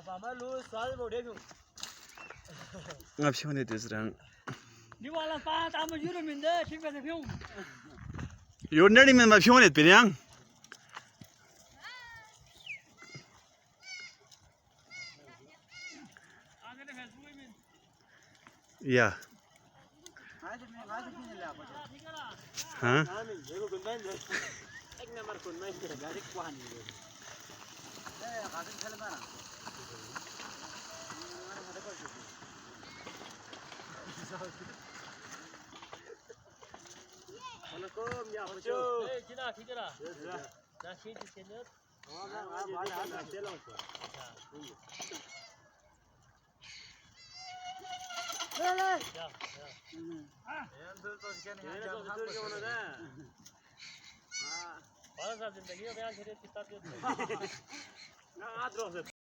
Apa lu soal mau dia tu. Ngap siapa ni tu serang. Di wala pa tamu juru minda, siapa tu film. Yon dari mana siapa ni penyang? Ya. Hah? Ek number kun main kira garik kuan ni. Assalamualaikum ya Bosho. Eh, Cina, ठीक है ना? ना sheet changer. हाँ, भाई चलो. ले. Ya. Yan dur तो क्या नहीं है जब हम क्यों ना? हाँ. बारह साल जिंदगी में बयान करे किताब जो. ना आज रोज़